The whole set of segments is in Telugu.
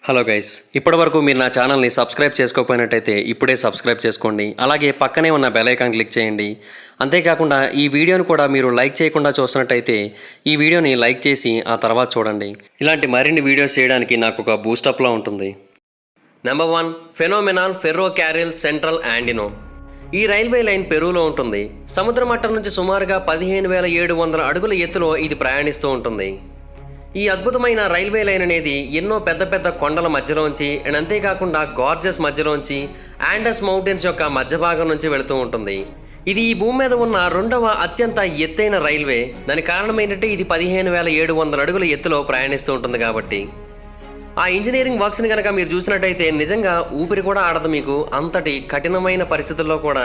హలో గైస్, ఇప్పటివరకు మీరు నా ఛానల్ని సబ్స్క్రైబ్ చేసుకోకపోయినట్టయితే ఇప్పుడే సబ్స్క్రైబ్ చేసుకోండి. అలాగే పక్కనే ఉన్న బెల్ ఐకాన్ క్లిక్ చేయండి. అంతేకాకుండా ఈ వీడియోను కూడా మీరు లైక్ చేయకుండా చూసినట్టయితే ఈ వీడియోని లైక్ చేసి ఆ తర్వాత చూడండి. ఇలాంటి మరిన్ని వీడియోస్ చేయడానికి నాకు ఒక బూస్టప్లా ఉంటుంది. Number 1, phenomenal Ferro Carril Central Andino. ఈ రైల్వే లైన్ పెరూలో ఉంటుంది. సముద్ర మట్టం నుంచి సుమారుగా 15,700 అడుగుల ఎత్తులో ఇది ప్రయాణిస్తూ ఉంటుంది. ఈ అద్భుతమైన రైల్వే లైన్ అనేది ఎన్నో పెద్ద పెద్ద కొండల మధ్యలోంచి అండ్ అంతేకాకుండా గార్జెస్ మధ్యలోంచి ఆండస్ మౌంటైన్స్ యొక్క మధ్య భాగం నుంచి వెళుతూ ఉంటుంది. ఇది ఈ భూమి మీద ఉన్న 2వ అత్యంత ఎత్తైన రైల్వే. దానికి కారణం ఏంటంటే ఇది 15,700 అడుగుల ఎత్తులో ప్రయాణిస్తూ ఉంటుంది కాబట్టి. ఆ ఇంజనీరింగ్ వర్క్స్ని కనుక మీరు చూసినట్టయితే నిజంగా ఊపిరి కూడా ఆడదు మీకు. అంతటి కఠినమైన పరిస్థితుల్లో కూడా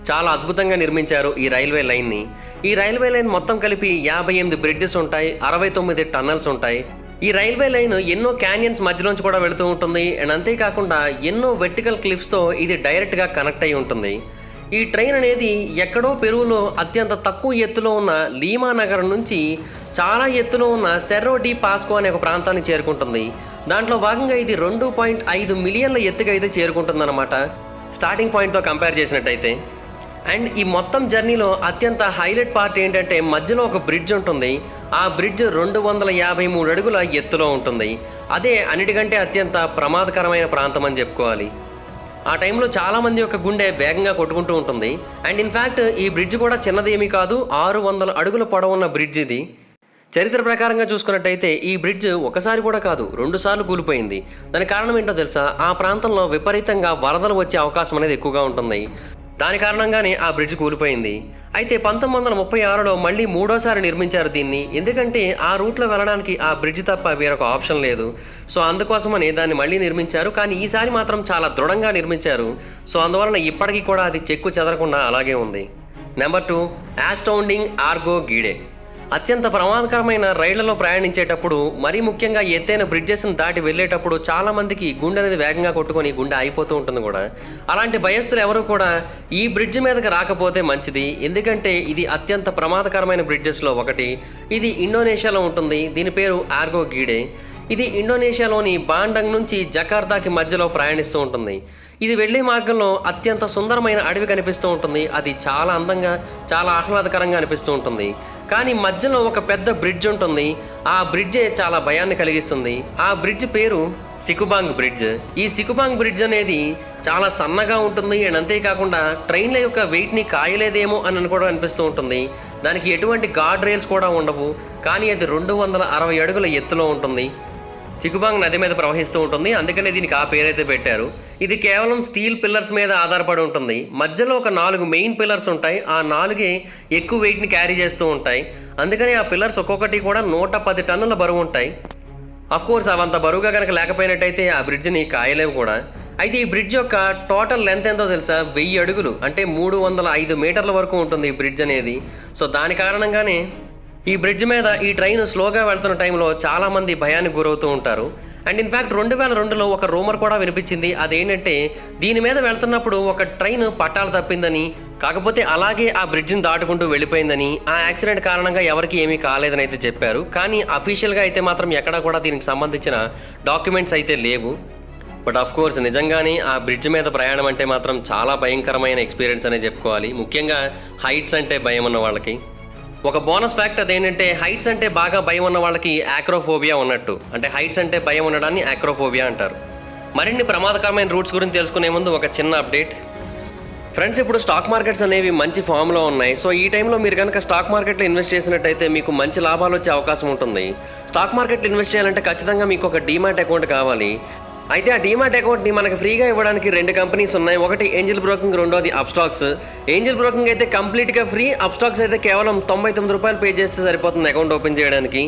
చాలా అద్భుతంగా నిర్మించారు ఈ రైల్వే లైన్ని. ఈ రైల్వే లైన్ మొత్తం కలిపి 58 బ్రిడ్జెస్ ఉంటాయి, 69 టన్నల్స్ ఉంటాయి. ఈ రైల్వే లైన్ ఎన్నో క్యానియన్స్ మధ్యలోంచి కూడా వెళుతూ ఉంటుంది అండ్ అంతేకాకుండా ఎన్నో వెర్టికల్ క్లిఫ్స్తో ఇది డైరెక్ట్గా కనెక్ట్ అయి ఉంటుంది. ఈ ట్రైన్ అనేది ఎక్కడో పెరూలో అత్యంత తక్కువ ఎత్తులో ఉన్న లీమా నగరం నుంచి చాలా ఎత్తులో ఉన్న సెర్రో డి పాస్కో అనే ఒక ప్రాంతానికి చేరుకుంటుంది. దాంట్లో భాగంగా ఇది 2.5 మిలియన్ల ఎత్తుగా అయితే చేరుకుంటుందన్నమాట స్టార్టింగ్ పాయింట్తో కంపేర్ చేసినట్టయితే. అండ్ ఈ మొత్తం జర్నీలో అత్యంత హైలైట్ పార్ట్ ఏంటంటే మధ్యలో ఒక బ్రిడ్జ్ ఉంటుంది. ఆ బ్రిడ్జ్ 253 అడుగుల ఎత్తులో ఉంటుంది. అదే అన్నిటికంటే అత్యంత ప్రమాదకరమైన ప్రాంతం అని చెప్పుకోవాలి. ఆ టైంలో చాలామంది యొక్క గుండె వేగంగా కొట్టుకుంటూ ఉంటుంది. అండ్ ఇన్ఫ్యాక్ట్ ఈ బ్రిడ్జ్ కూడా చిన్నదేమీ కాదు, 600 అడుగుల పొడవున్న బ్రిడ్జ్ ఇది. చరిత్ర ప్రకారంగా చూసుకున్నట్టయితే ఈ బ్రిడ్జ్ ఒకసారి కూడా కాదు 2 సార్లు కూలిపోయింది. దానికి కారణం ఏంటో తెలుసా? ఆ ప్రాంతంలో విపరీతంగా వరదలు వచ్చే అవకాశం అనేది ఎక్కువగా ఉంటుంది. దాని కారణంగానే ఆ బ్రిడ్జ్ కూలిపోయింది. అయితే 1936లో మళ్ళీ 3వసారి నిర్మించారు దీన్ని. ఎందుకంటే ఆ రూట్లో వెళ్ళడానికి ఆ బ్రిడ్జ్ తప్ప వేరొక ఆప్షన్ లేదు. సో అందుకోసమని దాన్ని మళ్ళీ నిర్మించారు. కానీ ఈసారి మాత్రం చాలా దృఢంగా నిర్మించారు. సో అందువలన ఇప్పటికీ కూడా అది చెక్కు చెదరకుండా అలాగే ఉంది. నెంబర్ 2, ఆస్టౌండింగ్ ఆర్గో గీడే. అత్యంత ప్రమాదకరమైన రైళ్లలో ప్రయాణించేటప్పుడు, మరీ ముఖ్యంగా ఎత్తైన బ్రిడ్జెస్ని దాటి వెళ్ళేటప్పుడు చాలామందికి గుండె అనేది వేగంగా కొట్టుకొని గుండె అయిపోతూ ఉంటుంది కూడా. అలాంటి భయస్థులు ఎవరు కూడా ఈ బ్రిడ్జ్ మీదకి రాకపోతే మంచిది. ఎందుకంటే ఇది అత్యంత ప్రమాదకరమైన బ్రిడ్జెస్లో ఒకటి. ఇది ఇండోనేషియాలో ఉంటుంది. దీని పేరు ఆర్గో గీడే. ఇది ఇండోనేషియాలోని బాండంగ్ నుంచి జకార్తాకి మధ్యలో ప్రయాణిస్తూ ఉంటుంది. ఇది వెళ్లే మార్గంలో అత్యంత సుందరమైన అడవి కనిపిస్తూ ఉంటుంది. అది చాలా అందంగా, చాలా ఆహ్లాదకరంగా అనిపిస్తూ ఉంటుంది. కానీ మధ్యలో ఒక పెద్ద బ్రిడ్జ్ ఉంటుంది. ఆ బ్రిడ్జే చాలా భయాన్ని కలిగిస్తుంది. ఆ బ్రిడ్జ్ పేరు సికుబాంగ్ బ్రిడ్జ్. ఈ సికుబాంగ్ బ్రిడ్జ్ అనేది చాలా సన్నగా ఉంటుంది అండ్ అంతేకాకుండా ట్రైన్ల యొక్క వెయిట్ని కాయలేదేమో అని అనుకోవడం అనిపిస్తూ ఉంటుంది. దానికి ఎటువంటి గార్డ్ రైల్స్ కూడా ఉండవు. కానీ అది 260 అడుగుల ఎత్తులో ఉంటుంది. సికుబాంగ్ నది మీద ప్రవహిస్తూ ఉంటుంది. అందుకనే దీనికి ఆ పేరైతే పెట్టారు. ఇది కేవలం స్టీల్ పిల్లర్స్ మీద ఆధారపడి ఉంటుంది. మధ్యలో ఒక 4 మెయిన్ పిల్లర్స్ ఉంటాయి. ఆ 4 ఎక్కువ వెయిట్ని క్యారీ చేస్తూ ఉంటాయి. అందుకని ఆ పిల్లర్స్ ఒక్కొక్కటి కూడా 110 టన్నుల బరువు ఉంటాయి. కోర్స్ అవంత బరువుగా కనుక లేకపోయినట్టయితే ఆ బ్రిడ్జ్ని కాయలేవు కూడా. అయితే ఈ బ్రిడ్జ్ యొక్క టోటల్ లెంత్ ఎంతో తెలుసా? 1000 అడుగులు, అంటే 305 మీటర్ల వరకు ఉంటుంది ఈ బ్రిడ్జ్ అనేది. సో దాని కారణంగానే ఈ బ్రిడ్జ్ మీద ఈ ట్రైన్ స్లోగా వెళ్తున్న టైంలో చాలామంది భయానికి గురవుతూ ఉంటారు. అండ్ ఇన్ఫ్యాక్ట్ 2002లో ఒక రూమర్ కూడా వినిపించింది. అదేంటంటే దీని మీద వెళ్తున్నప్పుడు ఒక ట్రైన్ పట్టాలు తప్పిందని, కాకపోతే అలాగే ఆ బ్రిడ్జ్ని దాటుకుంటూ వెళ్ళిపోయిందని, ఆ యాక్సిడెంట్ కారణంగా ఎవరికి ఏమీ కాలేదని అయితే చెప్పారు. కానీ అఫీషియల్గా అయితే మాత్రం ఎక్కడా కూడా దీనికి సంబంధించిన డాక్యుమెంట్స్ అయితే లేవు. బట్ కోర్స్ నిజంగానే ఆ బ్రిడ్జ్ మీద ప్రయాణం అంటే మాత్రం చాలా భయంకరమైన ఎక్స్పీరియన్స్ అనే చెప్పుకోవాలి. ముఖ్యంగా హైట్స్ అంటే భయం ఉన్న వాళ్ళకి. ఒక బోనస్ ఫ్యాక్ట్ అదేంటంటే హైట్స్ అంటే బాగా భయం ఉన్న వాళ్ళకి యాక్రోఫోబియా ఉన్నట్టు. అంటే హైట్స్ అంటే భయం ఉండడాన్ని యాక్రోఫోబియా అంటారు. మరిన్ని ప్రమాదకరమైన రూట్స్ గురించి తెలుసుకునే ముందు ఒక చిన్న అప్డేట్ ఫ్రెండ్స్. ఇప్పుడు స్టాక్ మార్కెట్స్ అనేవి మంచి ఫామ్లో ఉన్నాయి. సో ఈ టైంలో మీరు కనుక స్టాక్ మార్కెట్లో ఇన్వెస్ట్ చేసినట్టయితే మీకు మంచి లాభాలు వచ్చే అవకాశం ఉంటుంది. స్టాక్ మార్కెట్లో ఇన్వెస్ట్ చేయాలంటే ఖచ్చితంగా మీకు ఒక డీమాట్ అకౌంట్ కావాలి. అయితే ఆ డీమాట్ అకౌంట్ని మనకు ఫ్రీగా ఇవ్వడానికి 2 కంపెనీస్ ఉన్నాయి. ఒకటి ఏంజల్ బ్రోకింగ్, రెండోది అప్స్టాక్స్. ఏంజల్ బ్రోకింగ్ అయితే కంప్లీట్గా ఫ్రీ. అప్స్టాక్స్ అయితే కేవలం 99 రూపాయలు పే చేస్తే సరిపోతుంది అకౌంట్ ఓపెన్ చేయడానికి.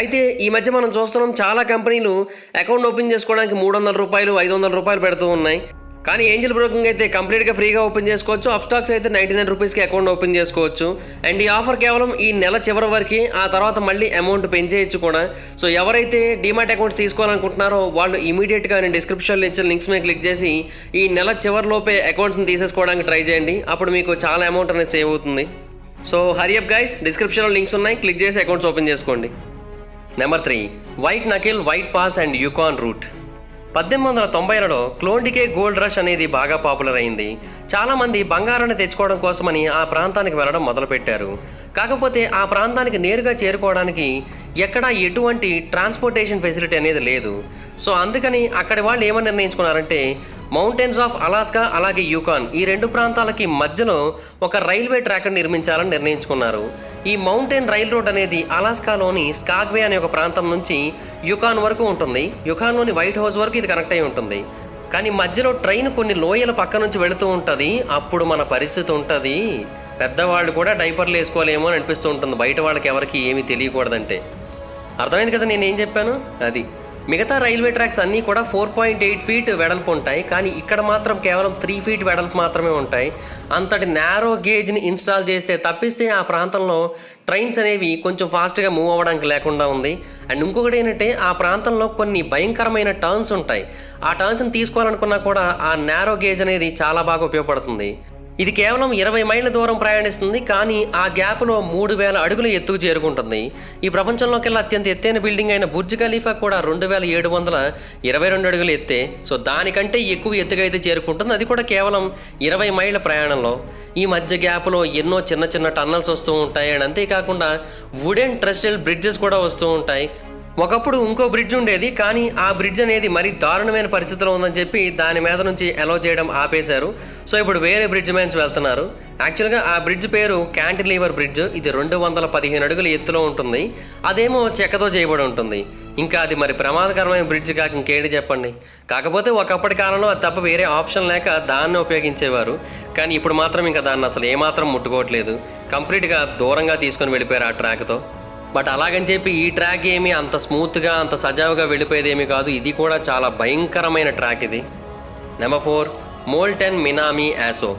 అయితే ఈ మధ్య మనం చూస్తున్నాం చాలా కంపెనీలు అకౌంట్ ఓపెన్ చేసుకోవడానికి 300 రూపాయలు, 500 రూపాయలు పెడుతూ ఉన్నాయి. కానీ ఏంజల్ బ్రోకింగ్ అయితే కంప్లీట్గా ఫ్రీగా ఓపెన్ చేసుకోవచ్చు. అప్స్టాక్స్ అయితే 99 రూపీస్కి అకౌంట్ ఓపెన్ చేసుకోవచ్చు. అండ్ ఈ ఆఫర్ కేవలం ఈ నెల చివరి వరకు. ఆ తర్వాత మళ్ళీ అమౌంట్ పెంచేయచ్చు కూడా. సో ఎవరైతే డీమాట్ అకౌంట్స్ తీసుకోవాలనుకుంటున్నారో వాళ్ళు ఇమీడియట్గా నేను డిస్క్రిప్షన్లో ఇచ్చిన లింక్స్ మీద క్లిక్ చేసి ఈ నెల చివరిలోపే అకౌంట్స్ని తీసేసుకోవడానికి ట్రై చేయండి. అప్పుడు మీకు చాలా అమౌంట్ అనేది సేవ్ అవుతుంది. సో హరియప్ గైస్, డిస్క్రిప్షన్లో లింక్స్ ఉన్నాయి, క్లిక్ చేసి అకౌంట్స్ ఓపెన్ చేసుకోండి. Number 3, White Knuckle, White Pass and Yukon Route. 1890లలో క్లోండికే గోల్డ్ రష్ అనేది బాగా పాపులర్ అయింది. చాలామంది బంగారాన్ని తెచ్చుకోవడం కోసమని ఆ ప్రాంతానికి వెళ్ళడం మొదలుపెట్టారు. కాకపోతే ఆ ప్రాంతానికి నేరుగా చేరుకోవడానికి ఎక్కడా ఎటువంటి ట్రాన్స్పోర్టేషన్ ఫెసిలిటీ అనేది లేదు. సో అందుకని అక్కడి వాళ్ళు ఏమని నిర్ణయించుకున్నారంటే మౌంటైన్స్ ఆఫ్ అలాస్కా అలాగే యూకాన్ ఈ రెండు ప్రాంతాలకి మధ్యలో ఒక రైల్వే ట్రాక్ నిర్మించాలని నిర్ణయించుకున్నారు. ఈ మౌంటైన్ రైల్ రోడ్ అనేది అలాస్కాలోని స్కాగ్వే అనే ఒక ప్రాంతం నుంచి యుకాన్ వరకు ఉంటుంది. యుకాన్లోని వైట్ హౌస్ వరకు ఇది కనెక్ట్ అయి ఉంటుంది. కానీ మధ్యలో ట్రైన్ కొన్ని లోయల పక్క నుంచి వెళుతూ ఉంటుంది. అప్పుడు మన పరిస్థితి ఉంటుంది, పెద్దవాళ్ళు కూడా డైపర్లు వేసుకోలేమో అని అనిపిస్తూ ఉంటుంది, బయట వాళ్ళకి ఎవరికి ఏమీ తెలియకూడదంటే. అర్థమైంది కదా నేనేం చెప్పాను? అది మిగతా రైల్వే ట్రాక్స్ అన్నీ కూడా 4.8 ఫీట్ వెడల్పు ఉంటాయి, కానీ ఇక్కడ మాత్రం కేవలం 3 ఫీట్ వెడల్పు మాత్రమే ఉంటాయి. అంతటి నేరో గేజ్ని ఇన్స్టాల్ చేస్తే తప్పిస్తే ఆ ప్రాంతంలో ట్రైన్స్ అనేవి కొంచెం ఫాస్ట్గా మూవ్ అవ్వడానికి లేకుండా ఉంది. అండ్ ఇంకొకటి ఏంటంటే ఆ ప్రాంతంలో కొన్ని భయంకరమైన టర్న్స్ ఉంటాయి. ఆ టర్న్స్ని తీసుకోవాలనుకున్నా కూడా ఆ నేరో గేజ్ అనేది చాలా బాగా ఉపయోగపడుతుంది. ఇది కేవలం 20 మైళ్ళ దూరం ప్రయాణిస్తుంది, కానీ ఆ గ్యాప్లో 3000 అడుగుల ఎత్తుకు చేరుకుంటుంది. ఈ ప్రపంచంలోకెల్లా అత్యంత ఎత్తైన బిల్డింగ్ అయిన బుర్జ్ ఖలీఫా కూడా 2722 అడుగులు ఎత్తే. సో దానికంటే ఎక్కువ ఎత్తుగా అయితే చేరుకుంటుంది, అది కూడా కేవలం 20 మైళ్ళ ప్రయాణంలో. ఈ మధ్య గ్యాప్లో ఎన్నో చిన్న చిన్న టన్నల్స్ వస్తూ ఉంటాయి. అండ్ అంతేకాకుండా వుడెన్ ట్రెస్టెడ్ బ్రిడ్జెస్ కూడా వస్తూ ఉంటాయి. ఒకప్పుడు ఇంకో బ్రిడ్జ్ ఉండేది, కానీ ఆ బ్రిడ్జ్ అనేది మరీ దారుణమైన పరిస్థితిలో ఉందని చెప్పి దాని మీద నుంచి అలో చేయడం ఆపేశారు. సో ఇప్పుడు వేరే బ్రిడ్జ్ మ్యాన్స్ వెళ్తున్నారు. యాక్చువల్గా ఆ బ్రిడ్జ్ పేరు క్యాంటిలీవర్ బ్రిడ్జ్. ఇది 215 అడుగుల ఎత్తులో ఉంటుంది. అదేమో చెక్కతో చేయబడి ఉంటుంది. ఇంకా అది మరి ప్రమాదకరమైన బ్రిడ్జ్ కాక ఇంకేంటి చెప్పండి. కాకపోతే ఒకప్పటి కాలంలో అది తప్ప వేరే ఆప్షన్ లేక దాన్ని ఉపయోగించేవారు. కానీ ఇప్పుడు మాత్రం ఇంకా దాన్ని అసలు ఏమాత్రం ముట్టుకోవట్లేదు. కంప్లీట్గా దూరంగా తీసుకొని వెళ్ళిపోయారు ఆ ట్రాక్తో. బట్ అలాగని చెప్పి ఈ ట్రాక్ ఏమీ అంత స్మూత్గా అంత సజావుగా వెళ్ళిపోయేది ఏమీ కాదు. ఇది కూడా చాలా భయంకరమైన ట్రాక్ ఇది. నెంబర్ 4 మోల్టెన్ మినామి యాసో.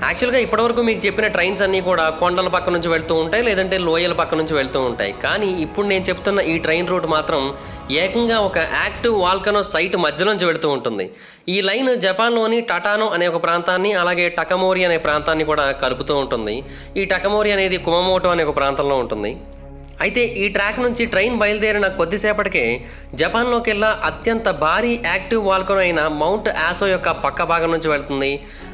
యాక్చువల్గా ఇప్పటివరకు మీకు చెప్పిన ట్రైన్స్ అన్నీ కూడా కొండల పక్క నుంచి వెళ్తూ ఉంటాయి, లేదంటే లోయల పక్క నుంచి వెళ్తూ ఉంటాయి. కానీ ఇప్పుడు నేను చెప్తున్న ఈ ట్రైన్ రూట్ మాత్రం ఏకంగా ఒక యాక్టివ్ వాల్కనో సైట్ మధ్యలోంచి వెళుతూ ఉంటుంది. ఈ లైన్ జపాన్లోని టటానో అనే ఒక ప్రాంతాన్ని అలాగే టకమోరి అనే ప్రాంతాన్ని కూడా కలుపుతూ ఉంటుంది. ఈ టకమోరి అనేది కుమమోటో అనే ఒక ప్రాంతంలో ఉంటుంది. అయితే ఈ ట్రాక్ నుంచి ట్రైన్ బయలుదేరిన కొద్దిసేపటికే జపాన్లోకెల్లా అత్యంత భారీ యాక్టివ్ వాల్కనో అయిన మౌంట్ యాసో యొక్క పక్క భాగం నుంచి వెళ్తుంది.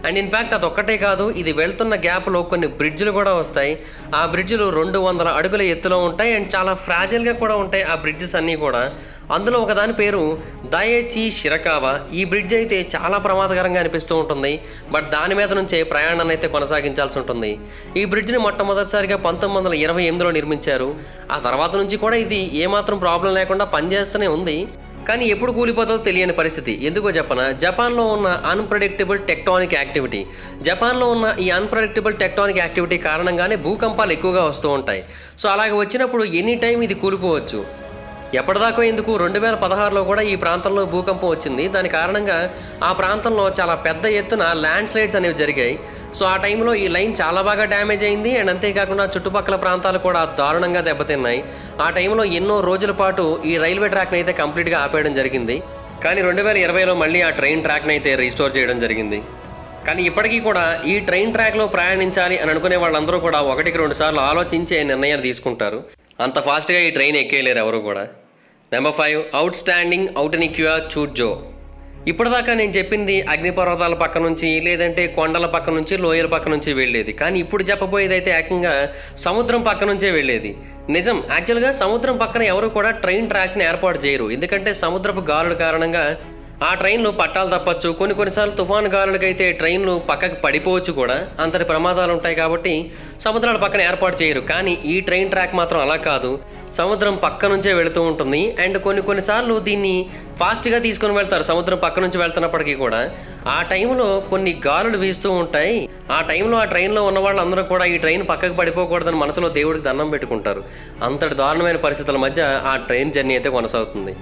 అండ్ ఇన్ఫ్యాక్ట్ అదొక్కటే కాదు, ఇది వెళ్తున్న గ్యాప్లో కొన్ని బ్రిడ్జ్లు కూడా వస్తాయి. ఆ బ్రిడ్జ్లు 200 అడుగుల ఎత్తులో ఉంటాయి అండ్ చాలా ఫ్రాజిల్గా కూడా ఉంటాయి ఆ బ్రిడ్జెస్ అన్నీ కూడా. అందులో ఒకదాని పేరు దయేచి షిరకావా. ఈ బ్రిడ్జ్ అయితే చాలా ప్రమాదకరంగా అనిపిస్తూ ఉంటుంది, బట్ దాని మీద నుంచే ప్రయాణాన్ని అయితే కొనసాగించాల్సి ఉంటుంది. ఈ బ్రిడ్జ్ని మొట్టమొదటిసారిగా 1928లో నిర్మించారు. ఆ తర్వాత నుంచి కూడా ఇది ఏమాత్రం ప్రాబ్లం లేకుండా పనిచేస్తూనే ఉంది. కానీ ఎప్పుడు కూలిపోతుందో తెలియని పరిస్థితి. ఎందుకో చెప్పనా, జపాన్లో ఉన్న అన్ప్రెడిక్టబుల్ టెక్టానిక్ యాక్టివిటీ. జపాన్లో ఉన్న ఈ అన్ప్రెడిక్టబుల్ టెక్టానిక్ యాక్టివిటీ కారణంగానే భూకంపాలు ఎక్కువగా వస్తూ ఉంటాయి. సో అలాగే వచ్చినప్పుడు ఎనీ టైం ఇది కూలిపోవచ్చు. ఎప్పటిదాకా ఎందుకు 2016లో కూడా ఈ ప్రాంతంలో భూకంపం వచ్చింది. దాని కారణంగా ఆ ప్రాంతంలో చాలా పెద్ద ఎత్తున ల్యాండ్ స్లైడ్స్ అనేవి జరిగాయి. సో ఆ టైంలో ఈ లైన్ చాలా బాగా డ్యామేజ్ అయింది అండ్ అంతేకాకుండా చుట్టుపక్కల ప్రాంతాలు కూడా దారుణంగా దెబ్బతిన్నాయి. ఆ టైంలో ఎన్నో రోజుల పాటు ఈ రైల్వే ట్రాక్ని అయితే కంప్లీట్గా ఆపేయడం జరిగింది. కానీ 2020లో మళ్ళీ ఆ ట్రైన్ ట్రాక్ని అయితే రీస్టోర్ చేయడం జరిగింది. కానీ ఇప్పటికీ కూడా ఈ ట్రైన్ ట్రాక్లో ప్రయాణించాలి అని అనుకునే వాళ్ళందరూ కూడా 1-2 సార్లు ఆలోచించే నిర్ణయాలు తీసుకుంటారు. అంత ఫాస్ట్గా ఈ ట్రైన్ ఎక్కేయలేరు ఎవరు కూడా. నెంబర్ 5 అవుట్ స్టాండింగ్ ఔటనిక్యుయా చూడ్జో. ఇప్పటిదాకా నేను చెప్పింది అగ్నిపర్వతాల పక్క నుంచి లేదంటే కొండల పక్క నుంచి లోయల పక్క నుంచి వెళ్ళేది. కానీ ఇప్పుడు చెప్పబోయేది అయితే ఏకంగా సముద్రం పక్క నుంచే వెళ్ళేది. నిజం, యాక్చువల్గా సముద్రం పక్కన ఎవరు కూడా ట్రైన్ ట్రాక్స్ని ఏర్పాటు చేయరు. ఎందుకంటే సముద్రపు గాలుల కారణంగా ఆ ట్రైన్లు పట్టాలు తప్పచ్చు. కొన్నిసార్లు తుఫాను గాలులకైతే ట్రైన్లు పక్కకు పడిపోవచ్చు కూడా. అంతటి ప్రమాదాలు ఉంటాయి కాబట్టి సముద్రాల పక్కన ఏర్పాటు చేయరు. కానీ ఈ ట్రైన్ ట్రాక్ మాత్రం అలా కాదు, సముద్రం పక్క నుంచే వెళుతూ ఉంటుంది. అండ్ కొన్నిసార్లు దీన్ని ఫాస్ట్గా తీసుకొని వెళ్తారు సముద్రం పక్క నుంచి వెళ్తున్నప్పటికీ కూడా. ఆ టైంలో కొన్ని గాలులు వీస్తూ ఉంటాయి. ఆ టైంలో ఆ ట్రైన్లో ఉన్న వాళ్ళందరూ కూడా ఈ ట్రైన్ పక్కకు పడిపోకూడదని మనసులో దేవుడికి దండం పెట్టుకుంటారు. అంతటి దారుణమైన పరిస్థితుల మధ్య ఆ ట్రైన్ జర్నీ అయితే కొనసాగుతుంది.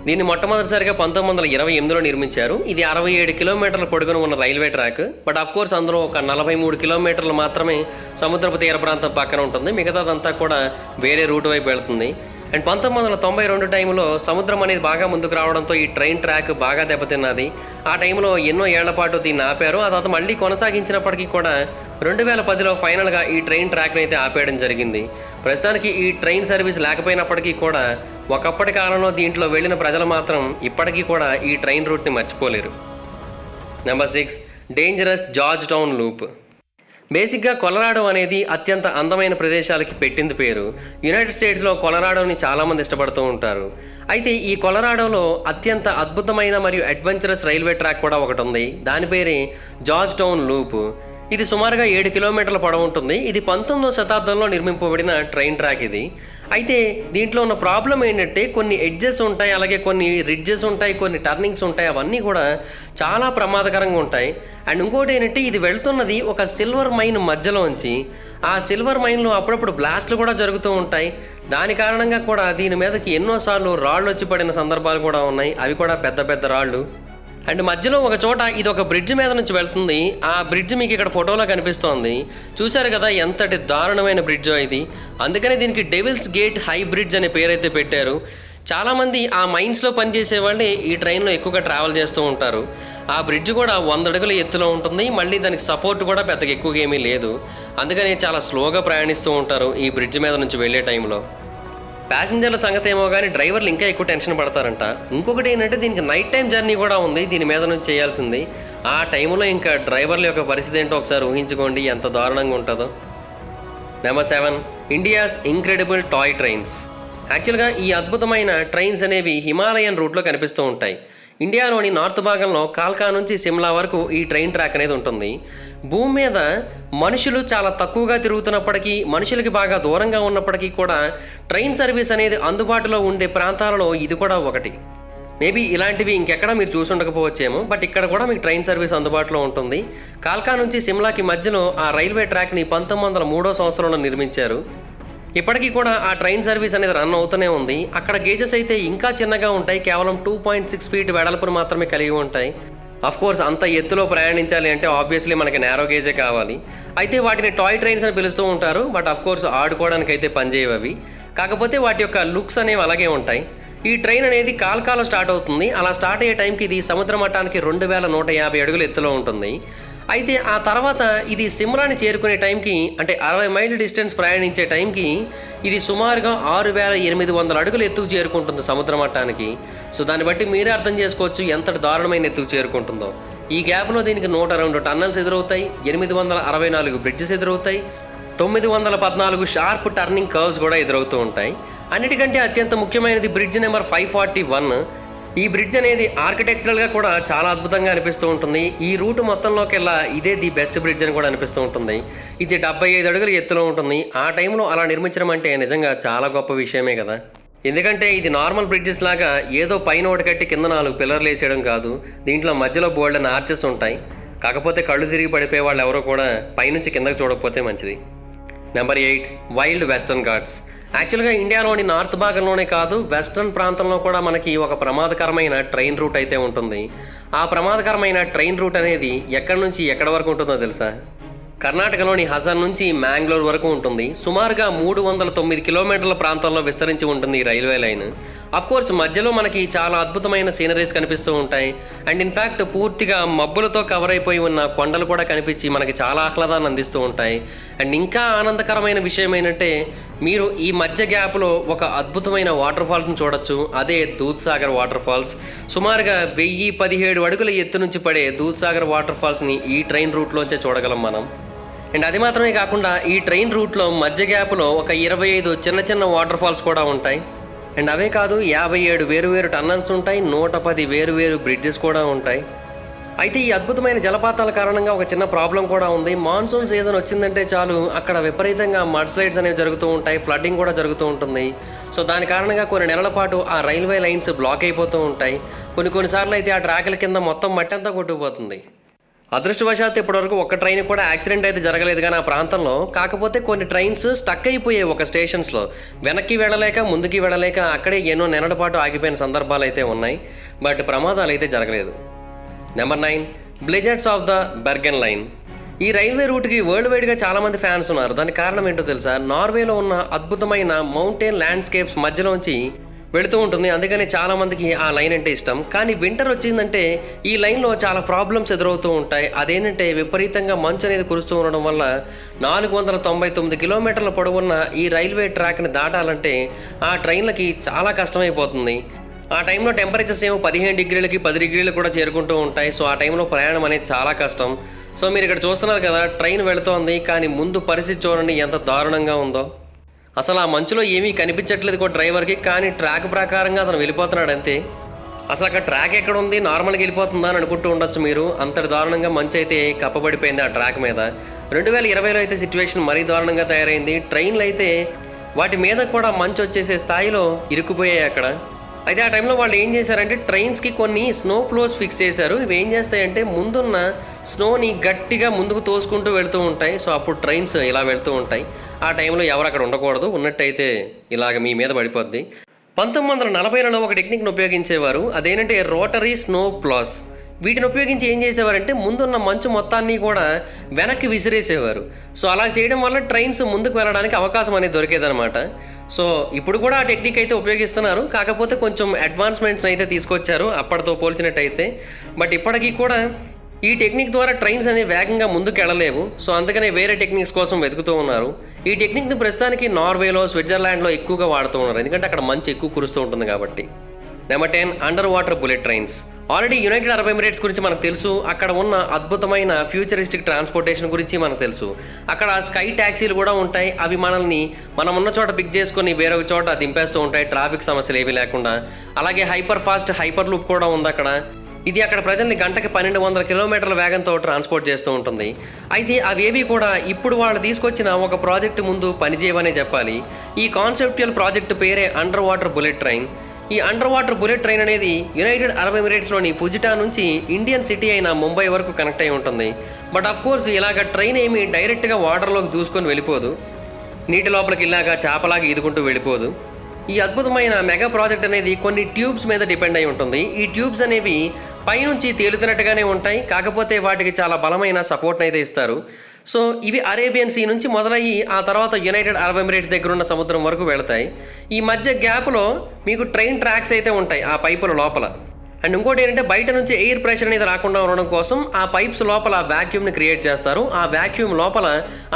దీన్ని మొట్టమొదటిసారిగా 1928లో నిర్మించారు. ఇది 67 కిలోమీటర్ల పొడుగున ఉన్న railway track. But of course అందులో ఒక 43 కిలోమీటర్లు మాత్రమే సముద్రపు తీర ప్రాంతం పక్కన ఉంటుంది. మిగతాదంతా కూడా వేరే రూట్ వైపు వెళ్తుంది. అండ్ 1992 టైంలో సముద్రం అనేది బాగా ముందుకు రావడంతో ఈ ట్రైన్ ట్రాక్ బాగా దెబ్బతిన్నది. ఆ టైంలో ఎన్నో ఏళ్ల పాటు దీన్ని ఆపారు. ఆ తర్వాత మళ్ళీ కొనసాగించినప్పటికీ కూడా 2010లో ఫైనల్గా ఈ ట్రైన్ ట్రాక్ని అయితే ఆపేయడం జరిగింది. ప్రస్తుతానికి ఈ ట్రైన్ సర్వీస్ లేకపోయినప్పటికీ కూడా ఒకప్పటి కాలంలో దీంట్లో వెళ్ళిన ప్రజలు మాత్రం ఇప్పటికీ కూడా ఈ ట్రైన్ రూట్ని మర్చిపోలేరు. Number 6, dangerous Georgetown loop. బేసిక్గా కొలరాడో అనేది అత్యంత అందమైన ప్రదేశాలకి పెట్టింది పేరు. యునైటెడ్ స్టేట్స్లో కొలరాడోని చాలామంది ఇష్టపడుతూ ఉంటారు. అయితే ఈ కొలరాడోలో అత్యంత అద్భుతమైన మరియు అడ్వెంచరస్ రైల్వే ట్రాక్ కూడా ఒకటి ఉంది. దాని పేరే జార్జ్ టౌన్ లూప్. ఇది సుమారుగా 7 కిలోమీటర్ల పొడవు ఉంటుంది. ఇది 19వ శతాబ్దంలో నిర్మింపబడిన ట్రైన్ ట్రాక్ ఇది. అయితే దీంట్లో ఉన్న ప్రాబ్లం ఏంటంటే కొన్ని ఎడ్జెస్ ఉంటాయి, అలాగే కొన్ని రిడ్జెస్ ఉంటాయి, కొన్ని టర్నింగ్స్ ఉంటాయి. అవన్నీ కూడా చాలా ప్రమాదకరంగా ఉంటాయి. అండ్ ఇంకోటి ఏంటంటే ఇది వెళ్తున్నది ఒక సిల్వర్ మైన్ మధ్యలోంచి. ఆ సిల్వర్ మైన్లో అప్పుడప్పుడు బ్లాస్ట్లు కూడా జరుగుతూ ఉంటాయి. దాని కారణంగా కూడా దీని మీదకి ఎన్నోసార్లు రాళ్ళు వచ్చి పడిన సందర్భాలు కూడా ఉన్నాయి. అవి కూడా పెద్ద పెద్ద రాళ్ళు. అండ్ మధ్యలో ఒక చోట ఇది ఒక బ్రిడ్జ్ మీద నుంచి వెళ్తుంది. ఆ బ్రిడ్జ్ మీకు ఇక్కడ ఫోటోలో కనిపిస్తోంది. చూశారు కదా ఎంతటి దారుణమైన బ్రిడ్జో ఇది. అందుకనే దీనికి డెవిల్స్ గేట్ హై బ్రిడ్జ్ అనే పేరైతే పెట్టారు. చాలామంది ఆ మైన్స్లో పనిచేసే వాళ్ళే ఈ ట్రైన్లో ఎక్కువగా ట్రావెల్ చేస్తూ ఉంటారు. ఆ బ్రిడ్జ్ కూడా 100 అడుగుల ఎత్తులో ఉంటుంది. మళ్ళీ దానికి సపోర్ట్ కూడా పెద్దగా ఎక్కువగా ఏమీ లేదు. అందుకని చాలా స్లోగా ప్రయాణిస్తూ ఉంటారు ఈ బ్రిడ్జ్ మీద నుంచి వెళ్ళే టైంలో. ప్యాసింజర్ల సంగతి ఏమో కానీ డ్రైవర్లు ఇంకా ఎక్కువ టెన్షన్ పడతారంట. ఇంకొకటి ఏంటంటే దీనికి నైట్ టైం జర్నీ కూడా ఉంది దీని మీద నుంచి చేయాల్సింది. ఆ టైంలో ఇంకా డ్రైవర్ల యొక్క పరిస్థితి ఏంటో ఒకసారి ఊహించుకోండి ఎంత దారుణంగా ఉంటుందో. Number 7, India's incredible toy trains. యాక్చువల్గా ఈ అద్భుతమైన ట్రైన్స్ అనేవి హిమాలయన్ రూట్లో కనిపిస్తూ ఉంటాయి. ఇండియాలోని నార్త్ భాగంలో కాల్కా నుంచి సిమ్లా వరకు ఈ ట్రైన్ ట్రాక్ అనేది ఉంటుంది. భూమి మీద మనుషులు చాలా తక్కువగా తిరుగుతున్నప్పటికీ, మనుషులకి బాగా దూరంగా ఉన్నప్పటికీ కూడా ట్రైన్ సర్వీస్ అనేది అందుబాటులో ఉండే ప్రాంతాలలో ఇది కూడా ఒకటి. మేబీ ఇలాంటివి ఇంకెక్కడ మీరు చూసి ఉండకపోవచ్చేమో, బట్ ఇక్కడ కూడా మీకు ట్రైన్ సర్వీస్ అందుబాటులో ఉంటుంది. కాల్కా నుంచి సిమ్లాకి మధ్యలో ఆ రైల్వే ట్రాక్ని 1903వ సంవత్సరంలో నిర్మించారు. ఇప్పటికీ కూడా ఆ ట్రైన్ సర్వీస్ అనేది రన్ అవుతూనే ఉంది. అక్కడ గేజెస్ అయితే ఇంకా చిన్నగా ఉంటాయి. కేవలం 2.6 ఫీట్ వెడల్పును మాత్రమే కలిగి ఉంటాయి. అఫ్ కోర్స్ అంత ఎత్తులో ప్రయాణించాలి అంటే ఆబ్వియస్లీ మనకి నేరో గేజే కావాలి. అయితే వాటిని టాయ్ ట్రైన్స్ అని పిలుస్తూ ఉంటారు. బట్ అఫ్ కోర్స్ ఆడుకోవడానికి అయితే పనిచేయవు అవి. కాకపోతే వాటి యొక్క లుక్స్ అనేవి అలాగే ఉంటాయి. ఈ ట్రైన్ అనేది కాల్కాలో స్టార్ట్ అవుతుంది. అలా స్టార్ట్ అయ్యే టైంకి ఇది సముద్ర మట్టానికి 2150 అడుగుల ఎత్తులో ఉంటుంది. అయితే ఆ తర్వాత ఇది సిమ్లాని చేరుకునే టైంకి, అంటే 60 మైళ్ళ డిస్టెన్స్ ప్రయాణించే టైంకి ఇది సుమారుగా 6800 అడుగుల ఎత్తుకు చేరుకుంటుంది సముద్ర మట్టానికి. సో దాన్ని బట్టి మీరే అర్థం చేసుకోవచ్చు ఎంతటి దారుణమైన ఎత్తుకు చేరుకుంటుందో. ఈ గ్యాప్లో దీనికి 102 టన్నల్స్ ఎదురవుతాయి, 864 బ్రిడ్జెస్ ఎదురవుతాయి, 914 షార్ప్ టర్నింగ్ కర్వ్స్ కూడా ఎదురవుతూ ఉంటాయి. అన్నిటికంటే అత్యంత ముఖ్యమైనది బ్రిడ్జ్ నెంబర్ 541. ఈ బ్రిడ్జ్ అనేది ఆర్కిటెక్చరల్గా కూడా చాలా అద్భుతంగా అనిపిస్తూ ఉంటుంది. ఈ రూట్ మొత్తంలోకెల్లా ఇదే ది బెస్ట్ బ్రిడ్జ్ అని కూడా అనిపిస్తూ ఉంటుంది. ఇది 75 అడుగుల ఎత్తులో ఉంటుంది. ఆ టైంలో అలా నిర్మించడం అంటే నిజంగా చాలా గొప్ప విషయమే కదా. ఎందుకంటే ఇది నార్మల్ బ్రిడ్జెస్ లాగా ఏదో పైన ఒకటి కట్టి కింద 4 పిల్లర్లు వేసేయడం కాదు. దీంట్లో మధ్యలో బోల్డెన్ ఆర్చెస్ ఉంటాయి. కాకపోతే కళ్ళు తిరిగి పడిపోయే వాళ్ళు ఎవరో కూడా పైనుంచి కిందకు చూడకపోతే మంచిది. Number 8, wild western Ghats. యాక్చువల్గా ఇండియాలోని నార్త్ భాగంలోనే కాదు, వెస్ట్రన్ ప్రాంతంలో కూడా మనకి ఒక ప్రమాదకరమైన ట్రైన్ రూట్ అయితే ఉంటుంది. ఆ ప్రమాదకరమైన ట్రైన్ రూట్ అనేది ఎక్కడి నుంచి ఎక్కడి వరకు ఉంటుందో తెలుసా? కర్ణాటకలోని హజన్ నుంచి మ్యాంగ్లూర్ వరకు ఉంటుంది. సుమారుగా 309 కిలోమీటర్ల ప్రాంతంలో విస్తరించి ఉంటుంది ఈ రైల్వే లైన్. అఫ్ కోర్స్ మధ్యలో మనకి చాలా అద్భుతమైన సీనరీస్ కనిపిస్తూ ఉంటాయి. అండ్ ఇన్ఫ్యాక్ట్ పూర్తిగా మబ్బులతో కవర్ అయిపోయి ఉన్న కొండలు కూడా కనిపించి మనకి చాలా ఆహ్లాదాన్ని అందిస్తూ ఉంటాయి. అండ్ ఇంకా ఆనందకరమైన విషయం ఏంటంటే మీరు ఈ మధ్య గ్యాప్లో ఒక అద్భుతమైన వాటర్ ఫాల్స్ని చూడొచ్చు. అదే దూద్సాగర్ వాటర్ ఫాల్స్. సుమారుగా 1017 అడుగుల ఎత్తు నుంచి పడే దూద్సాగర్ వాటర్ ఫాల్స్ని ఈ ట్రైన్ రూట్లోంచే చూడగలం మనం. అండ్ అది మాత్రమే కాకుండా ఈ ట్రైన్ రూట్లో మధ్య గ్యాప్లో ఒక 25 చిన్న చిన్న వాటర్ ఫాల్స్ కూడా ఉంటాయి. అండ్ అవే కాదు, 57 వేరు టన్నల్స్ ఉంటాయి, 110 వేరు బ్రిడ్జెస్ కూడా ఉంటాయి. అయితే ఈ అద్భుతమైన జలపాతాల కారణంగా ఒక చిన్న ప్రాబ్లం కూడా ఉంది. మాన్సూన్ సీజన్ వచ్చిందంటే చాలు అక్కడ విపరీతంగా మడ్ స్లైడ్స్ అనేవి జరుగుతూ ఉంటాయి, ఫ్లడ్డింగ్ కూడా జరుగుతూ ఉంటుంది. సో దాని కారణంగా కొన్ని నెలల పాటు ఆ రైల్వే లైన్స్ బ్లాక్ అయిపోతూ ఉంటాయి. కొన్నిసార్లు అయితే ఆ ట్రాకుల కింద మొత్తం మట్టి అంతా కొట్టుకుపోతుంది. అదృష్టవశాత్తు ఇప్పటివరకు ఒక ట్రైన్ కూడా యాక్సిడెంట్ అయితే జరగలేదు కానీ ఆ ప్రాంతంలో. కాకపోతే కొన్ని ట్రైన్స్ స్టక్ అయిపోయాయి ఒక స్టేషన్స్లో. వెనక్కి వెళ్ళలేక ముందుకి వెళ్ళలేక అక్కడే ఎన్నో నెలల పాటు ఆగిపోయిన సందర్భాలు అయితే ఉన్నాయి. బట్ ప్రమాదాలు అయితే జరగలేదు. Number 9, blizzards of the Bergen line. ఈ రైల్వే రూట్కి వరల్డ్ వైడ్గా చాలామంది ఫ్యాన్స్ ఉన్నారు. దానికి కారణం ఏంటో తెలుసా? నార్వేలో ఉన్న అద్భుతమైన మౌంటైన్ ల్యాండ్స్కేప్స్ మధ్యలోంచి వెళుతూ ఉంటుంది. అందుకని చాలామందికి ఆ లైన్ అంటే ఇష్టం. కానీ వింటర్ వచ్చిందంటే ఈ లైన్లో చాలా ప్రాబ్లమ్స్ ఎదురవుతూ ఉంటాయి. అదేంటంటే విపరీతంగా మంచు అనేది కురుస్తూ ఉండడం వల్ల 499 కిలోమీటర్ల పొడవున్న ఈ రైల్వే ట్రాక్ని దాటాలంటే ఆ ట్రైన్లకి చాలా కష్టమైపోతుంది. ఆ టైంలో టెంపరేచర్స్ ఏమో 15 డిగ్రీలకి 10 డిగ్రీలు కూడా చేరుకుంటూ ఉంటాయి. సో ఆ టైంలో ప్రయాణం అనేది చాలా కష్టం. సో మీరు ఇక్కడ చూస్తున్నారు కదా, ట్రైన్ వెళుతోంది, కానీ ముందు పరిస్థితి చూడండి ఎంత దారుణంగా ఉందో. అసలు ఆ మంచులో ఏమీ కనిపించట్లేదు కూడా డ్రైవర్కి, కానీ ట్రాక్ ప్రకారంగా అతను వెళ్ళిపోతున్నాడు అంతే. అసలు అక్కడ ట్రాక్ ఎక్కడ ఉంది, నార్మల్గా వెళ్ళిపోతుందా అని అనుకుంటూ ఉండొచ్చు మీరు. అంతటి దారుణంగా మంచు అయితే కప్పబడిపోయింది ఆ ట్రాక్ మీద. 2020లో అయితే సిచ్యువేషన్ మరీ దారుణంగా తయారైంది. ట్రైన్లు అయితే వాటి మీద కూడా మంచు వచ్చేసే స్థాయిలో ఇరుక్కుపోయాయి అక్కడ. అయితే ఆ టైంలో వాళ్ళు ఏం చేశారంటే ట్రైన్స్కి కొన్ని స్నో ఫ్లోస్ ఫిక్స్ చేశారు. ఇవి ఏం చేస్తాయంటే ముందున్న స్నోని గట్టిగా ముందుకు తోసుకుంటూ వెళ్తూ ఉంటాయి. సో అప్పుడు ట్రైన్స్ ఇలా వెళ్తూ ఉంటాయి. ఆ టైంలో ఎవరు అక్కడ ఉండకూడదు, ఉన్నట్టయితే ఇలాగ మీ మీద పడిపోద్ది. 1940లలో ఒక టెక్నిక్ను ఉపయోగించేవారు. అదేంటంటే రోటరీ స్నో ప్లాస్. వీటిని ఉపయోగించి ఏం చేసేవారంటే ముందున్న మంచు మొత్తాన్ని కూడా వెనక్కి విసిరేసేవారు. సో అలా చేయడం వల్ల ట్రైన్స్ ముందుకు వెళ్ళడానికి అవకాశం అనేది దొరికేదనమాట. సో ఇప్పుడు కూడా ఆ టెక్నిక్ అయితే ఉపయోగిస్తున్నారు. కాకపోతే కొంచెం అడ్వాన్స్మెంట్స్ అయితే తీసుకొచ్చారు అప్పటితో పోల్చినట్టయితే. బట్ ఇప్పటికీ కూడా ఈ టెక్నిక్ ద్వారా ట్రైన్స్ అనేవి వేగంగా ముందుకు వెళ్ళలేవు. సో అందుకనే వేరే టెక్నిక్స్ కోసం వెతుకుతూ ఉన్నారు. ఈ టెక్నిక్ని ప్రస్తుతానికి నార్వేలో, స్విట్జర్లాండ్లో ఎక్కువగా వాడుతూ ఉన్నారు. ఎందుకంటే అక్కడ మంచు ఎక్కువ కురుస్తూ ఉంటుంది కాబట్టి. Number 10, under water bullet trains. Already United Arab Emirates గురించి మనకు తెలుసు. అక్కడ ఉన్న అద్భుతమైన ఫ్యూచరిస్టిక్ ట్రాన్స్పోర్టేషన్ గురించి మనకు తెలుసు. అక్కడ స్కై ట్యాక్సీలు కూడా ఉంటాయి. అవి మనల్ని మనం ఉన్న చోట పిక్ చేసుకొని వేరొక చోట దింపేస్తూ ఉంటాయి, ట్రాఫిక్ సమస్యలు ఏమీ లేకుండా. అలాగే హైపర్ ఫాస్ట్ హైపర్ లూప్ కూడా ఉంది అక్కడ. ఇది అక్కడ ప్రజల్ని గంటకి 1200 కిలోమీటర్ల వేగంతో ట్రాన్స్పోర్ట్ చేస్తూ ఉంటుంది. అయితే అవేవి కూడా ఇప్పుడు వాళ్ళు తీసుకొచ్చిన ఒక ప్రాజెక్టు ముందు పనిచేయవనే చెప్పాలి. ఈ కాన్సెప్చువల్ ప్రాజెక్టు పేరే అండర్ వాటర్ బుల్లెట్ ట్రైన్. ఈ అండర్ వాటర్ బుల్లెట్ ట్రైన్ అనేది యునైటెడ్ అరబ్ ఎమిరేట్స్లోని ఫుజిటా నుంచి ఇండియన్ సిటీ అయిన ముంబై వరకు కనెక్ట్ అయి ఉంటుంది. బట్ ఆఫ్ కోర్స్ ఇలాగ ట్రైన్ ఏమి డైరెక్ట్గా వాటర్లోకి దూసుకొని వెళ్ళిపోదు. నీటి లోపలికి ఇలాగా చేపలాగా ఈదుకుంటూ వెళ్ళిపోదు. ఈ అద్భుతమైన మెగా ప్రాజెక్ట్ అనేది కొన్ని ట్యూబ్స్ మీద డిపెండ్ అయి ఉంటుంది. ఈ ట్యూబ్స్ అనేవి పైనుంచి తేలుతున్నట్టుగానే ఉంటాయి, కాకపోతే వాటికి చాలా బలమైన సపోర్ట్ని అయితే ఇస్తారు. సో ఇవి అరేబియన్ సీ నుంచి మొదలయ్యి ఆ తర్వాత యునైటెడ్ అరబ్ ఎమిరేట్స్ దగ్గర ఉన్న సముద్రం వరకు వెళతాయి. ఈ మధ్య గ్యాప్లో మీకు ట్రైన్ ట్రాక్స్ అయితే ఉంటాయి ఆ పైపుల లోపల. అండ్ ఇంకోటి ఏంటంటే బయట నుంచి ఎయిర్ ప్రెషర్ అనేది రాకుండా ఉండడం కోసం ఆ పైప్స్ లోపల వ్యాక్యూమ్ని క్రియేట్ చేస్తారు. ఆ వ్యాక్యూమ్ లోపల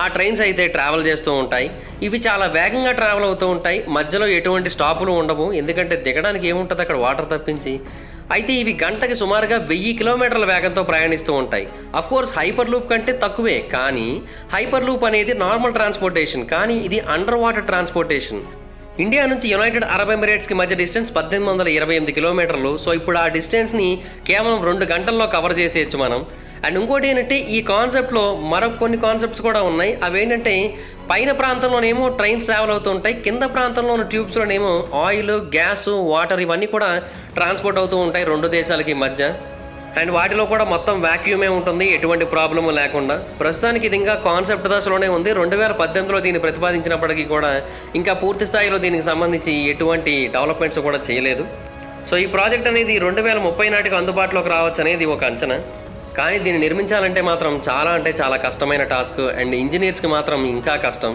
ఆ ట్రైన్స్ అయితే ట్రావెల్ చేస్తూ ఉంటాయి. ఇవి చాలా వేగంగా ట్రావెల్ అవుతూ ఉంటాయి. మధ్యలో ఎటువంటి స్టాపులు ఉండవు, ఎందుకంటే దిగడానికి ఏముంటుంది అక్కడ వాటర్ తప్పించి. అయితే ఇవి గంటకి సుమారుగా 1000 కిలోమీటర్ల వేగంతో ప్రయాణిస్తూ ఉంటాయి. అఫ్కోర్స్ హైపర్ లూప్ కంటే తక్కువే, కానీ హైపర్ లూప్ అనేది నార్మల్ ట్రాన్స్పోర్టేషన్, కానీ ఇది అండర్ వాటర్ ట్రాన్స్పోర్టేషన్. ఇండియా నుంచి యునైటెడ్ అరబ్ ఎమిరేట్స్కి మధ్య డిస్టెన్స్ 1828 కిలోమీటర్లు. సో ఇప్పుడు ఆ డిస్టెన్స్ని కేవలం 2 గంటల్లో కవర్ చేసేయచ్చు మనం. అండ్ ఇంకోటి ఏంటంటే ఈ కాన్సెప్ట్లో మరొక కొన్ని కాన్సెప్ట్స్ కూడా ఉన్నాయి. అవేంటంటే పైన ప్రాంతంలోనేమో ట్రైన్స్ ట్రావెల్ అవుతూ ఉంటాయి, కింద ప్రాంతంలో ఉన్న ట్యూబ్స్లోనేమో ఆయిల్, గ్యాస్, వాటర్ ఇవన్నీ కూడా ట్రాన్స్పోర్ట్ అవుతూ ఉంటాయి 2 దేశాలకి మధ్య. అండ్ వాటిలో కూడా మొత్తం వ్యాక్యూమే ఉంటుంది, ఎటువంటి ప్రాబ్లము లేకుండా. ప్రస్తుతానికి ఇది ఇంకా కాన్సెప్ట్ దశలోనే ఉంది. 2018లో దీన్ని ప్రతిపాదించినప్పటికీ కూడా ఇంకా పూర్తి స్థాయిలో దీనికి సంబంధించి ఎటువంటి డెవలప్మెంట్స్ కూడా చేయలేదు. సో ఈ ప్రాజెక్ట్ అనేది 2030 నాటికి అందుబాటులోకి రావచ్చు అనేది ఒక అంచనా. కానీ దీన్ని నిర్మించాలంటే మాత్రం చాలా అంటే చాలా కష్టమైన టాస్క్. అండ్ ఇంజనీర్స్కి మాత్రం ఇంకా కష్టం.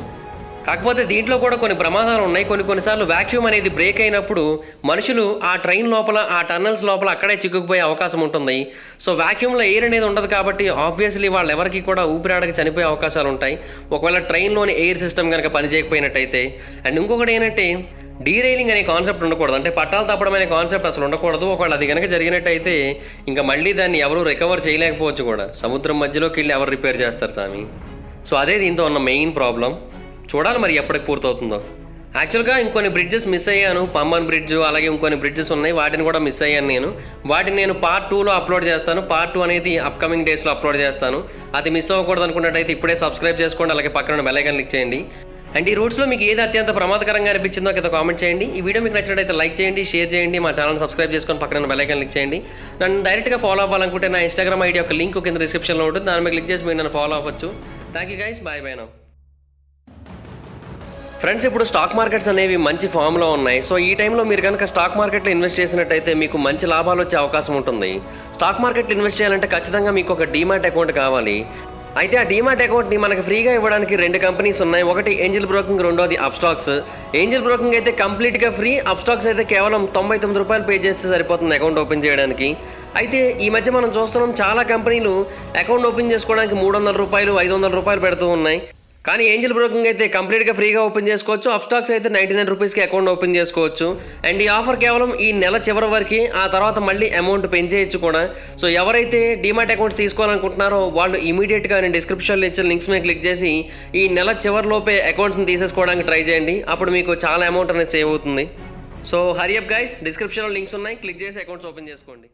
కాకపోతే దీంట్లో కూడా కొన్ని ప్రమాదాలు ఉన్నాయి. కొన్నిసార్లు వ్యాక్యూమ్ అనేది బ్రేక్ అయినప్పుడు మనుషులు ఆ ట్రైన్ లోపల, ఆ టన్నల్స్ లోపల అక్కడే చిక్కుకుపోయే అవకాశం ఉంటుంది. సో వ్యాక్యూమ్లో ఎయిర్ అనేది ఉండదు కాబట్టి ఆబ్వియస్లీ వాళ్ళు ఎవరికి కూడా ఊపిరాడకి చనిపోయే అవకాశాలు ఉంటాయి ఒకవేళ ట్రైన్లోని ఎయిర్ సిస్టమ్ కనుక పనిచేయకపోయినట్టయితే. అండ్ ఇంకొకటి ఏంటంటే డీరైలింగ్ అనే కాన్సెప్ట్ ఉండకూడదు, అంటే పట్టాలు తప్పడం అనే కాన్సెప్ట్ అసలు ఉండకూడదు. ఒకవేళ అది కనుక జరిగినట్టయితే ఇంకా మళ్ళీ దాన్ని ఎవరు రికవర్ చేయలేకపోవచ్చు కూడా. సముద్రం మధ్యలోకి వెళ్ళి ఎవరు రిపేర్ చేస్తారు స్వామి? సో అదే దీంతో ఉన్న మెయిన్ ప్రాబ్లం. చూడాలి మరి ఎప్పటికి పూర్తవుతుందో. యాక్చువల్గా ఇంకొన్ని బ్రిడ్జెస్ మిస్ అయ్యాను, పంబన్ బ్రిడ్జ్, అలాగే ఇంకొన్ని బ్రిడ్జెస్ ఉన్నాయి, వాటిని కూడా మిస్ అయ్యాను వాటిని నేను పార్ట్ 2లో అప్లోడ్ చేస్తాను. పార్ట్ 2 అనేది అప్కమింగ్ డేస్లో అప్లోడ్ చేస్తాను. అది మిస్ అవ్వకూడదు అనుకున్నట్టయితే ఇప్పుడే సబ్స్క్రైబ్ చేసుకోండి, అలాగే పక్కన బెల్ ఐకాన్ క్లిక్ చేయండి. అండ్ ఈ రూట్స్లో మీకు ఏది అత్యంత ప్రమాదకరంగా అనిపించిందో కింద కామెంట్ చేయండి. ఈ వీడియో మీకు నచ్చినట్టయితే లైక్ చేయండి, షేర్ చేయండి, మా ఛానల్ సబ్స్క్రైబ్ చేసుకొని పక్కన బెల్ ఐకాన్ క్లిక్ చేయండి. నన్ను డైరెక్ట్గా ఫాలో అవ్వాలనుకుంటే నా ఇన్స్టాగ్రామ్ ఐడి యొక్క లింక్ కింద డిస్క్రిప్షన్లో ఉంటుంది, దాని మీద క్లిక్ చేసి మీరు నన్ను ఫాలో అవ్వచ్చు. Thank you guys, bye bye now. Friends, ఇప్పుడు స్టాక్ మార్కెట్స్ అనేవి మంచి ఫామ్లో ఉన్నాయి. సో ఈ టైంలో మీరు కనుక స్టాక్ మార్కెట్లో ఇన్వెస్ట్ చేసినట్టయితే మీకు మంచి లాభాలు వచ్చే అవకాశం ఉంటుంది. స్టాక్ మార్కెట్లో ఇన్వెస్ట్ చేయాలంటే ఖచ్చితంగా మీకు ఒక డీమ్యాట్ అకౌంట్ కావాలి. అయితే ఆ డీమార్ట్ అకౌంట్ని మనకి ఫ్రీగా ఇవ్వడానికి 2 కంపెనీస్ ఉన్నాయి. ఒకటి ఏంజల్ బ్రోకింగ్, రెండోది అప్స్టాక్స్. ఏంజల్ బ్రోకింగ్ అయితే కంప్లీట్గా ఫ్రీ, అప్స్టాక్స్ అయితే కేవలం ₹99 పే చేస్తే సరిపోతుంది అకౌంట్ ఓపెన్ చేయడానికి. అయితే ఈ మధ్య మనం చూస్తున్నాం చాలా కంపెనీలు అకౌంట్ ఓపెన్ చేసుకోవడానికి ₹300, ₹500 పెడుతూ ఉన్నాయి. కానీ ఏంజల్ బ్రోకింగ్ అయితే కంప్లీట్గా ఫ్రీగా ఓపెన్ చేసుకోవచ్చు. అప్స్టాక్స్ అయితే ₹99కి అకౌంట్ ఓపెన్ చేసుకోవచ్చు. అండ్ ఈ ఆఫర్ కేవలం ఈ నెల చివరి వరకు, ఆ తర్వాత మళ్ళీ అమౌంట్ పెంచేయచ్చు కూడా. సో ఎవరైతే డీమార్ట్ అకౌంట్స్ తీసుకోవాలనుకుంటున్నారో వాళ్ళు ఇమీడియట్గా నేను డిస్క్రిప్షన్లో ఇచ్చిన లింక్స్ మీద క్లిక్ చేసి ఈ నెల చివరిలోపే అకౌంట్స్ని తీసేసుకోవడానికి ట్రై చేయండి. అప్పుడు మీకు చాలా అమౌంట్ అనేది సేవ్ అవుతుంది. సో హరి అప్ గైస్, డిస్క్రిప్షన్లో లింక్స్ ఉన్నాయి, క్లిక్ చేసి అకౌంట్స్ ఓపెన్ చేసుకోండి.